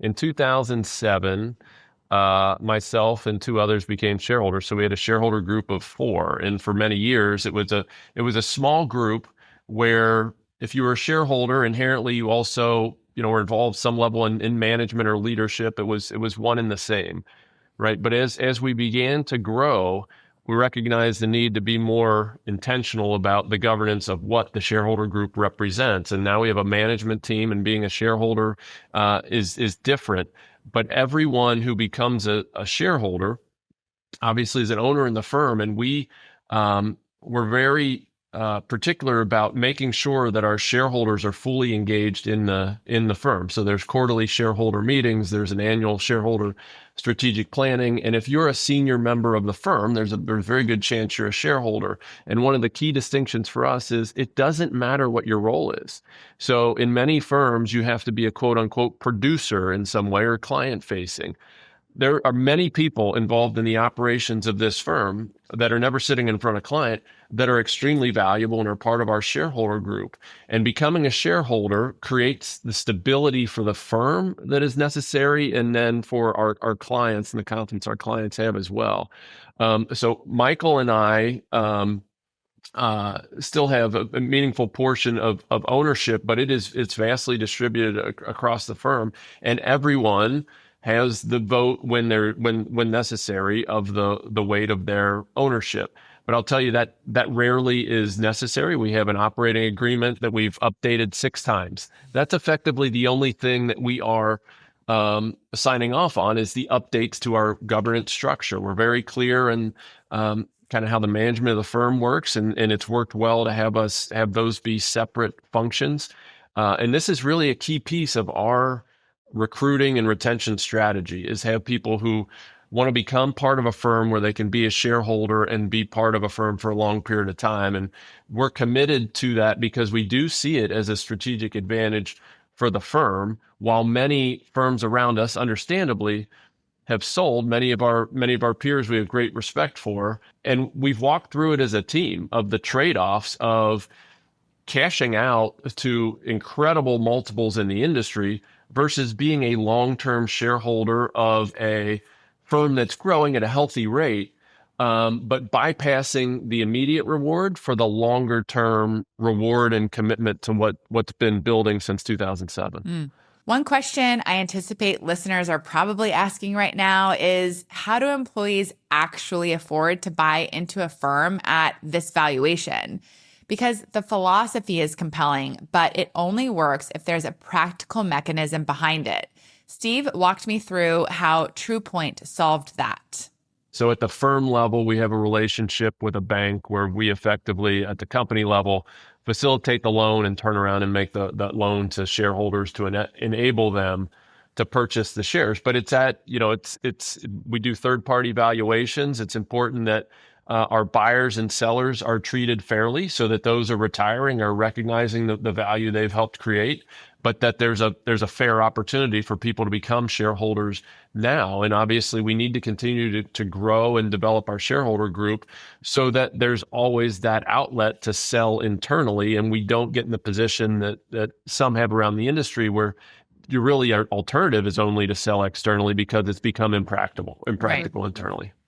In 2007, myself and two others became shareholders. So we had a shareholder group of four. And for many years, it was a small group where if you were a shareholder, inherently you also, were involved some level in management or leadership. It was one and the same, right? But as we began to grow, we recognized the need to be more intentional about the governance of what the shareholder group represents. And now we have a management team, and being a shareholder is different. But everyone who becomes a shareholder obviously is an owner in the firm, and we're very particular about making sure that our shareholders are fully engaged in the firm. So there's quarterly shareholder meetings, there's an annual shareholder strategic planning, and if you're a senior member of the firm, there's a very good chance you're a shareholder. And one of the key distinctions for us is it doesn't matter what your role is. So in many firms, you have to be a quote unquote producer in some way or client facing. There are many people involved in the operations of this firm that are never sitting in front of a client that are extremely valuable and are part of our shareholder group. And becoming a shareholder creates the stability for the firm that is necessary, and then for our clients and the confidence our clients have as well. So Michael and I still have a meaningful portion of ownership, but it's vastly distributed across the firm, and everyone has the vote when necessary of the weight of their ownership. But I'll tell you that rarely is necessary. We have an operating agreement that we've updated 6 times. That's effectively the only thing that we are signing off on, is the updates to our governance structure. We're very clear in kind of how the management of the firm works, and it's worked well to have those be separate functions. And this is really a key piece of our recruiting and retention strategy, is have people who want to become part of a firm where they can be a shareholder and be part of a firm for a long period of time. And we're committed to that because we do see it as a strategic advantage for the firm. While many firms around us, understandably, have sold, many of our peers we have great respect for, and we've walked through it as a team of the trade-offs of cashing out to incredible multiples in the industry versus being a long-term shareholder of a firm that's growing at a healthy rate, but bypassing the immediate reward for the longer-term reward and commitment to what's been building since 2007. One question I anticipate listeners are probably asking right now is, how do employees actually afford to buy into a firm at this valuation? Because the philosophy is compelling, but it only works if there's a practical mechanism behind it. Steve walked me through how Truepoint solved that. So at the firm level, we have a relationship with a bank where we effectively, at the company level, facilitate the loan and turn around and make that loan to shareholders to enable them to purchase the shares. But we do third-party valuations. It's important that our buyers and sellers are treated fairly, so that those are retiring are recognizing the value they've helped create, but that there's a fair opportunity for people to become shareholders now. And obviously we need to continue to grow and develop our shareholder group so that there's always that outlet to sell internally, and we don't get in the position that some have around the industry where our alternative is only to sell externally because it's become impractical Right. internally.